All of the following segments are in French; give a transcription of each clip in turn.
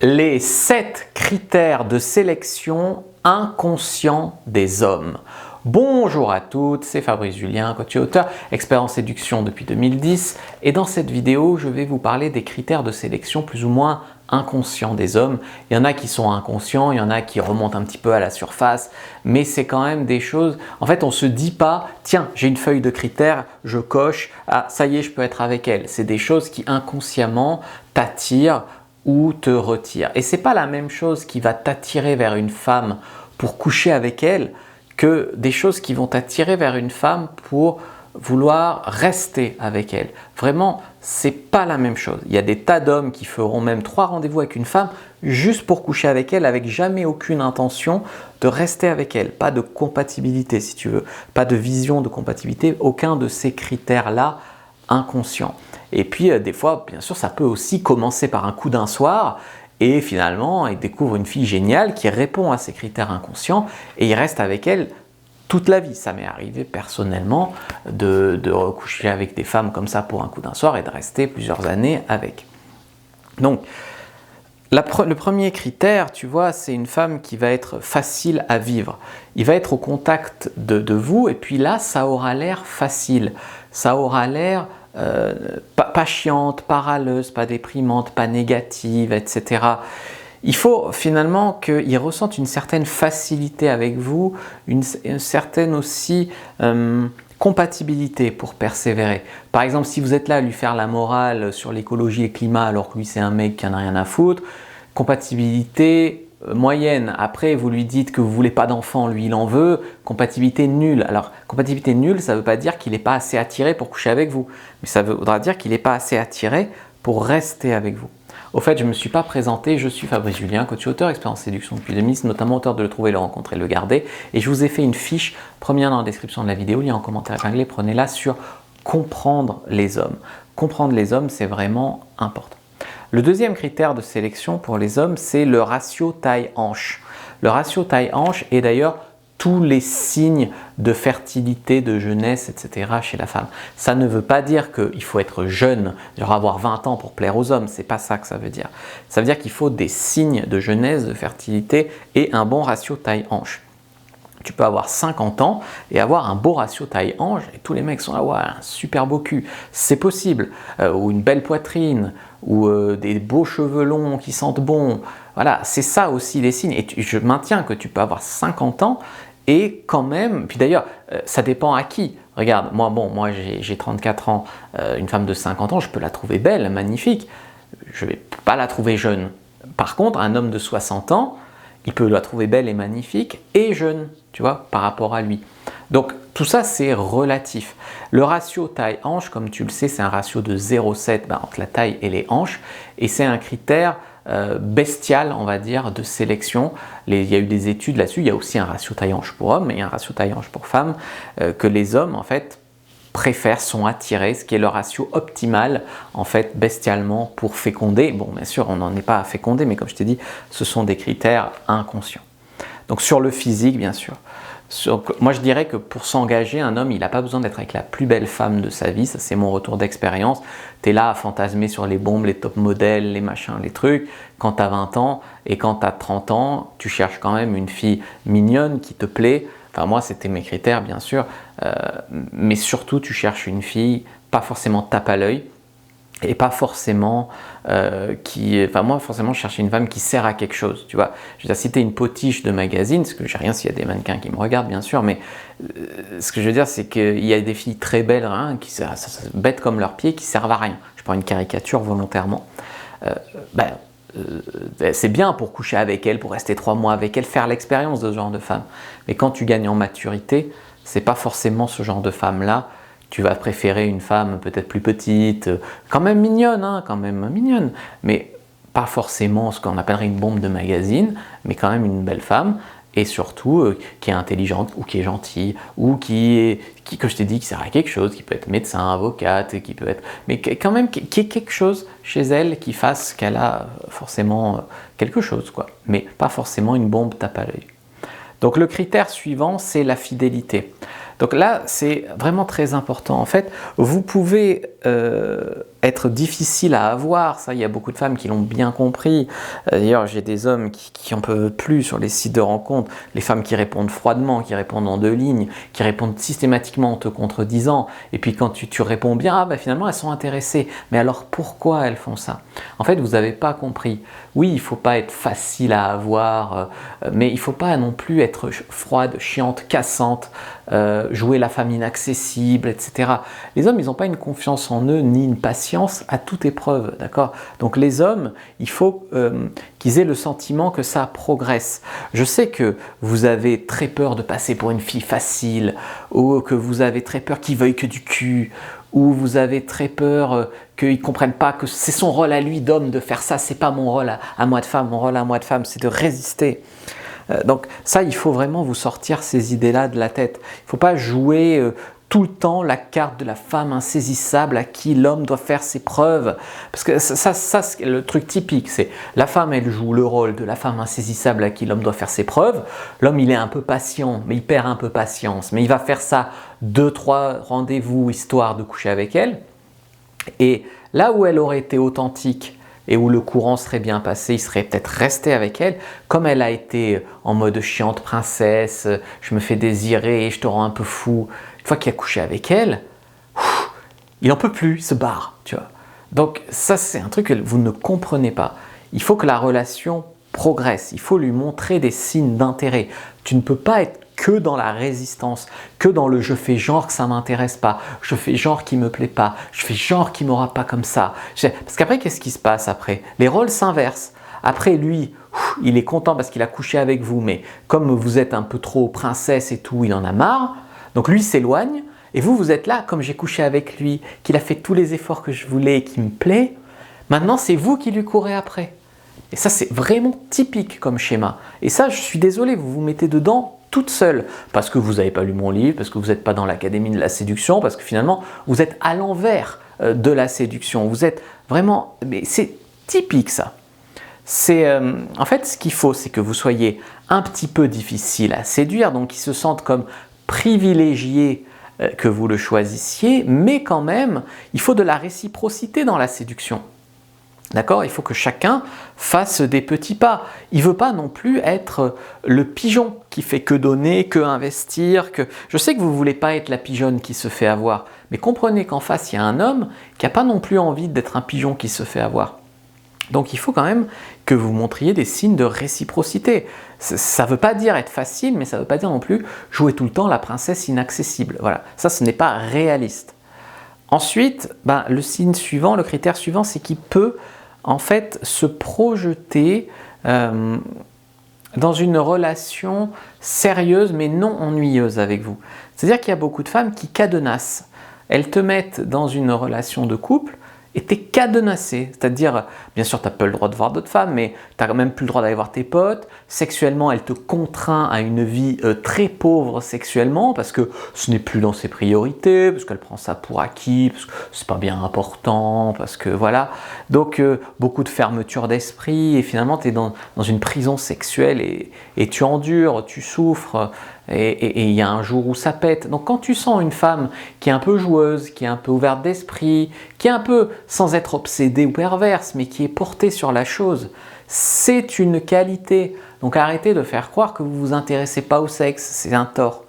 les 7 critères de sélection inconscients des hommes. Bonjour à toutes, c'est Fabrice Julien, coach et auteur, expert en séduction depuis 2010 et dans cette vidéo, je vais vous parler des critères de sélection plus ou moins inconscients des hommes. Il y en a qui sont inconscients, il y en a qui remontent un petit peu à la surface, mais c'est quand même des choses, en fait on ne se dit pas, tiens j'ai une feuille de critères, je coche, ah ça y est je peux être avec elle. C'est des choses qui inconsciemment t'attirent ou te retirent. Et c'est pas la même chose qui va t'attirer vers une femme pour coucher avec elle que des choses qui vont t'attirer vers une femme pour vouloir rester avec elle. Vraiment, c'est pas la même chose. Il y a des tas d'hommes qui feront même 3 rendez-vous avec une femme juste pour coucher avec elle avec jamais aucune intention de rester avec elle. Pas de compatibilité si tu veux, pas de vision de compatibilité, aucun de ces critères-là inconscients. Et puis des fois, bien sûr, ça peut aussi commencer par un coup d'un soir et finalement, il découvre une fille géniale qui répond à ces critères inconscients et il reste avec elle toute la vie. Ça m'est arrivé personnellement de recoucher avec des femmes comme ça pour un coup d'un soir et de rester plusieurs années avec. Donc, le premier critère, tu vois, c'est une femme qui va être facile à vivre. Il va être au contact de vous et puis là, ça aura l'air facile. Ça aura l'air pas chiante, pas râleuse, pas déprimante, pas négative, etc. Il faut finalement qu'il ressente une certaine facilité avec vous, une certaine aussi compatibilité pour persévérer. Par exemple, si vous êtes là à lui faire la morale sur l'écologie et le climat alors que lui c'est un mec qui en a rien à foutre, compatibilité moyenne. Après, vous lui dites que vous ne voulez pas d'enfant, lui il en veut, compatibilité nulle. Alors, compatibilité nulle, ça ne veut pas dire qu'il n'est pas assez attiré pour coucher avec vous, mais ça voudra dire qu'il n'est pas assez attiré pour rester avec vous. Au fait, je ne me suis pas présenté, je suis Fabrice Julien, coach et auteur, expert en séduction depuis 2010, notamment auteur de Le Trouver, Le Rencontrer, Le Garder. Et je vous ai fait une fiche, première dans la description de la vidéo, lien en commentaire épinglé, prenez-la sur comprendre les hommes. Comprendre les hommes, c'est vraiment important. Le deuxième critère de sélection pour les hommes, c'est le ratio taille-hanche. Le ratio taille-hanche est d'ailleurs tous les signes de fertilité, de jeunesse, etc. chez la femme. Ça ne veut pas dire qu'il faut être jeune, genre avoir 20 ans pour plaire aux hommes, c'est pas ça que ça veut dire. Ça veut dire qu'il faut des signes de jeunesse, de fertilité et un bon ratio taille-hanche. Tu peux avoir 50 ans et avoir un beau ratio taille-hanche et tous les mecs sont là, ouais, un super beau cul, c'est possible, ou une belle poitrine, ou des beaux cheveux longs qui sentent bon. Voilà, c'est ça aussi les signes. Et je maintiens que tu peux avoir 50 ans et quand même, puis d'ailleurs, ça dépend à qui. Regarde, moi j'ai 34 ans, une femme de 50 ans, je peux la trouver belle, magnifique. Je ne vais pas la trouver jeune. Par contre, un homme de 60 ans, il peut la trouver belle et magnifique et jeune, tu vois, par rapport à lui. Donc tout ça c'est relatif. Le ratio taille-hanche, comme tu le sais, c'est un ratio de 0,7 entre la taille et les hanches et c'est un critère bestial, on va dire, de sélection. Il y a eu des études là-dessus, il y a aussi un ratio taille-hanche pour hommes et un ratio taille-hanche pour femmes que les hommes en fait préfèrent, sont attirés, ce qui est le ratio optimal en fait bestialement pour féconder. Bon, bien sûr, on n'en est pas à féconder, mais comme je t'ai dit, ce sont des critères inconscients. Donc sur le physique, bien sûr. Moi, je dirais que pour s'engager, un homme, il n'a pas besoin d'être avec la plus belle femme de sa vie. Ça, c'est mon retour d'expérience. Tu es là à fantasmer sur les bombes, les top modèles, les machins, les trucs. Quand tu as 20 ans et quand tu as 30 ans, tu cherches quand même une fille mignonne qui te plaît. Enfin, moi, c'était mes critères, bien sûr. Mais surtout, tu cherches une fille, pas forcément tape à l'œil. Et pas forcément moi forcément je cherchais une femme qui sert à quelque chose, tu vois. Je veux dire, si t'es une potiche de magazine, parce que j'ai rien s'il y a des mannequins qui me regardent bien sûr, mais ce que je veux dire c'est qu'il y a des filles très belles, hein, qui bêtes comme leurs pieds, qui servent à rien. Je prends une caricature volontairement. C'est bien pour coucher avec elle, pour rester 3 mois avec elle, faire l'expérience de ce genre de femme. Mais quand tu gagnes en maturité, c'est pas forcément ce genre de femme-là. Tu vas préférer une femme peut-être plus petite, quand même mignonne, hein, quand même mignonne, mais pas forcément ce qu'on appellerait une bombe de magazine, mais quand même une belle femme, et surtout qui est intelligente, ou qui est gentille, ou qui, comme je t'ai dit, qui sert à quelque chose, qui peut être médecin, avocate, qui peut être, mais quand même qui ait quelque chose chez elle qui fasse qu'elle a forcément quelque chose, quoi, mais pas forcément une bombe tape à l'œil. Donc le critère suivant, c'est la fidélité. Donc là, c'est vraiment très important. En fait, vous pouvez être difficile à avoir, ça, il y a beaucoup de femmes qui l'ont bien compris. D'ailleurs, j'ai des hommes qui en peuvent plus sur les sites de rencontres, les femmes qui répondent froidement, qui répondent en deux lignes, qui répondent systématiquement en te contredisant, et puis quand tu réponds bien, ah, ben, finalement, elles sont intéressées. Mais alors, pourquoi elles font ça? En fait, vous n'avez pas compris. Oui, il ne faut pas être facile à avoir, mais il ne faut pas non plus être froide, chiante, cassante, jouer la femme inaccessible, etc. Les hommes, ils n'ont pas une confiance en eux, ni une patience à toute épreuve, d'accord? Donc les hommes, il faut qu'ils aient le sentiment que ça progresse. Je sais que vous avez très peur de passer pour une fille facile, ou que vous avez très peur qu'ils veuillent que du cul, ou vous avez très peur qu'ils ne comprennent pas que c'est son rôle à lui d'homme de faire ça, c'est pas mon rôle à moi de femme, mon rôle à moi de femme, c'est de résister. Donc ça, il faut vraiment vous sortir ces idées-là de la tête. Il ne faut pas jouer tout le temps la carte de la femme insaisissable à qui l'homme doit faire ses preuves. Parce que ça c'est le truc typique, c'est la femme, elle joue le rôle de la femme insaisissable à qui l'homme doit faire ses preuves. L'homme, il est un peu patient, mais il perd un peu patience. Mais il va faire ça 2-3 rendez-vous histoire de coucher avec elle. Et là où elle aurait été authentique, et où le courant serait bien passé, il serait peut-être resté avec elle, comme elle a été en mode chiante princesse, je me fais désirer, je te rends un peu fou. Une fois qu'il a couché avec elle, il n'en peut plus, il se barre, tu vois. Donc ça, c'est un truc que vous ne comprenez pas. Il faut que la relation progresse, il faut lui montrer des signes d'intérêt. Tu ne peux pas être que dans la résistance, que dans le je fais genre que ça ne m'intéresse pas, je fais genre qu'il ne me plaît pas, je fais genre qu'il ne m'aura pas comme ça. Parce qu'après, qu'est-ce qui se passe après? Les rôles s'inversent. Après, lui, il est content parce qu'il a couché avec vous, mais comme vous êtes un peu trop princesse et tout, il en a marre. Donc lui s'éloigne, et vous, vous êtes là, comme j'ai couché avec lui, qu'il a fait tous les efforts que je voulais et qui me plaît. Maintenant, c'est vous qui lui courez après. Et ça, c'est vraiment typique comme schéma. Et ça, je suis désolé, vous vous mettez dedans toute seule, parce que vous n'avez pas lu mon livre, parce que vous n'êtes pas dans l'académie de la séduction, parce que finalement, vous êtes à l'envers de la séduction. Vous êtes vraiment... Mais c'est typique ça. En fait, ce qu'il faut, c'est que vous soyez un petit peu difficile à séduire, donc qu'ils se sentent comme privilégiés que vous le choisissiez, mais quand même, il faut de la réciprocité dans la séduction. D'accord? Il faut que chacun fasse des petits pas. Il ne veut pas non plus être le pigeon qui fait que donner, que investir. Je sais que vous ne voulez pas être la pigeonne qui se fait avoir, mais comprenez qu'en face, il y a un homme qui n'a pas non plus envie d'être un pigeon qui se fait avoir. Donc il faut quand même que vous montriez des signes de réciprocité. Ça ne veut pas dire être facile, mais ça ne veut pas dire non plus jouer tout le temps la princesse inaccessible. Voilà, ça ce n'est pas réaliste. Ensuite, le signe suivant, le critère suivant, c'est qu'il peut en fait se projeter dans une relation sérieuse mais non ennuyeuse avec vous. C'est-à-dire qu'il y a beaucoup de femmes qui cadenassent. Elles te mettent dans une relation de couple et t'es cadenassé. C'est-à-dire, bien sûr, tu n'as pas le droit de voir d'autres femmes, mais tu n'as quand même plus le droit d'aller voir tes potes. Sexuellement, elle te contraint à une vie très pauvre sexuellement, parce que ce n'est plus dans ses priorités, parce qu'elle prend ça pour acquis, parce que c'est pas bien important, parce que voilà. Donc, beaucoup de fermeture d'esprit, et finalement, tu es dans une prison sexuelle, et tu endures, tu souffres, et il y a un jour où ça pète. Donc quand tu sens une femme qui est un peu joueuse, qui est un peu ouverte d'esprit, qui est un peu, sans être obsédée ou perverse, mais qui est portée sur la chose, c'est une qualité. Donc arrêtez de faire croire que vous ne vous intéressez pas au sexe, c'est un tort.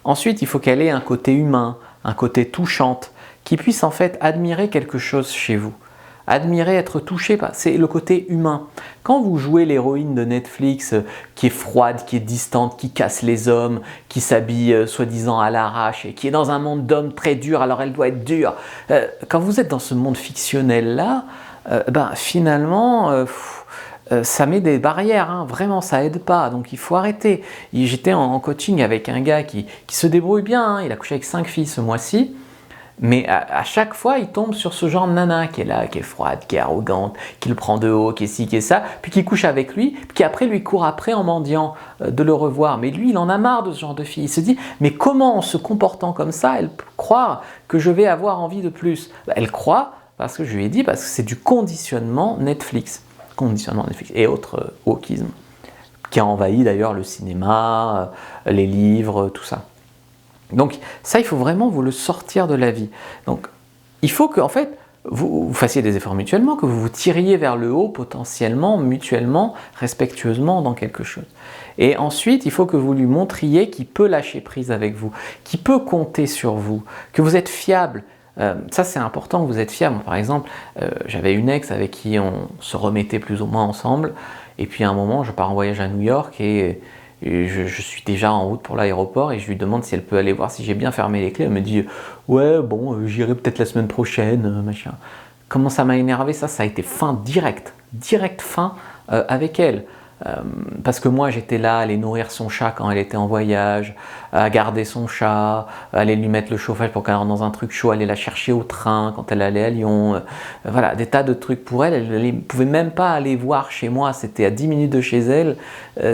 Ensuite, il faut qu'elle ait un côté humain, un côté touchante, qui puisse en fait admirer quelque chose chez vous. Admirer, être touché, c'est le côté humain. Quand vous jouez l'héroïne de Netflix qui est froide, qui est distante, qui casse les hommes, qui s'habille soi-disant à l'arrache et qui est dans un monde d'hommes très dur, alors elle doit être dure. Quand vous êtes dans ce monde fictionnel-là, finalement, ça met des barrières, hein. Vraiment ça aide pas, donc il faut arrêter. J'étais en coaching avec un gars qui se débrouille bien, hein. Il a couché avec 5 filles ce mois-ci. Mais à chaque fois, il tombe sur ce genre de nana qui est là, qui est froide, qui est arrogante, qui le prend de haut, qui est ci, qui est ça, puis qui couche avec lui, puis qui après lui court après en mendiant de le revoir. Mais lui, il en a marre de ce genre de fille. Il se dit, mais comment en se comportant comme ça, elle peut croire que je vais avoir envie de plus? Elle croit, parce que je lui ai dit, parce que c'est du conditionnement Netflix et autres wokisme, qui a envahi d'ailleurs le cinéma, les livres, tout ça. Donc ça, il faut vraiment vous le sortir de la vie. Donc il faut que, en fait, vous fassiez des efforts mutuellement, que vous vous tiriez vers le haut potentiellement, mutuellement, respectueusement dans quelque chose. Et ensuite, il faut que vous lui montriez qu'il peut lâcher prise avec vous, qu'il peut compter sur vous, que vous êtes fiable. Ça, c'est important, que vous êtes fiable. Par exemple, j'avais une ex avec qui on se remettait plus ou moins ensemble, et puis à un moment, je pars en voyage à New York et je suis déjà en route pour l'aéroport et je lui demande si elle peut aller voir si j'ai bien fermé les clés. Elle me dit ouais bon j'irai peut-être la semaine prochaine, machin. Comment ça m'a énervé ça a été fin direct fin avec elle. Parce que moi j'étais là à aller nourrir son chat quand elle était en voyage, à garder son chat, à aller lui mettre le chauffage pour qu'elle rentre dans un truc chaud, aller la chercher au train quand elle allait à Lyon, voilà, des tas de trucs pour elle. Elle ne pouvait même pas aller voir chez moi, c'était à 10 minutes de chez elle,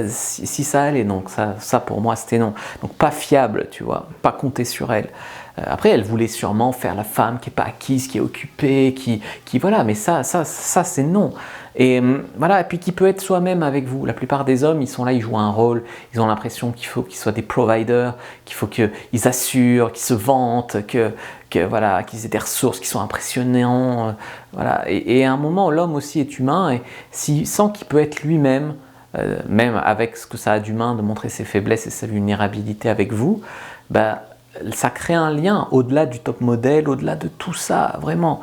si ça allait. Donc ça pour moi c'était non. Donc pas fiable, tu vois, pas compter sur elle. Après, elle voulait sûrement faire la femme qui n'est pas acquise, qui est occupée, qui voilà, mais ça c'est non. Et voilà, et puis qui peut être soi-même avec vous. La plupart des hommes, ils sont là, ils jouent un rôle, ils ont l'impression qu'il faut qu'ils soient des providers, qu'il faut qu'ils assurent, qu'ils se vantent, voilà, qu'ils aient des ressources, qu'ils soient impressionnants. Voilà. Et à un moment, l'homme aussi est humain, et s'il sent qu'il peut être lui-même, même avec ce que ça a d'humain, de montrer ses faiblesses et sa vulnérabilité avec vous, bah, ça crée un lien au-delà du top modèle, au-delà de tout ça, vraiment,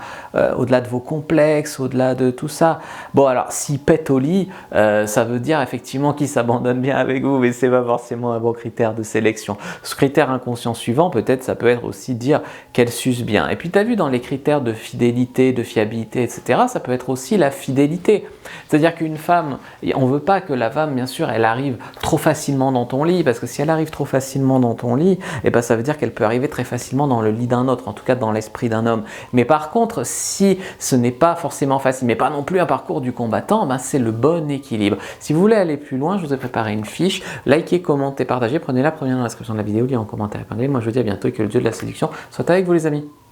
au-delà de vos complexes, au-delà de tout ça. Bon alors, s'il pète au lit, ça veut dire effectivement qu'il s'abandonne bien avec vous, mais c'est pas forcément un bon critère de sélection. Ce critère inconscient suivant, peut-être, ça peut être aussi dire qu'elle suce bien. Et puis tu as vu dans les critères de fidélité, de fiabilité, etc., ça peut être aussi la fidélité. C'est-à-dire qu'une femme, on veut pas que la femme, bien sûr, elle arrive trop facilement dans ton lit, parce que si elle arrive trop facilement dans ton lit, eh ben, ça veut dire qu'elle peut arriver très facilement dans le lit d'un autre, en tout cas dans l'esprit d'un homme. Mais par contre, si ce n'est pas forcément facile, mais pas non plus un parcours du combattant, ben c'est le bon équilibre. Si vous voulez aller plus loin, je vous ai préparé une fiche. Likez, commentez, partagez, prenez-la, prenez dans la description de la vidéo, lien en commentaire, épinglé. Moi je vous dis à bientôt et que le dieu de la séduction soit avec vous les amis.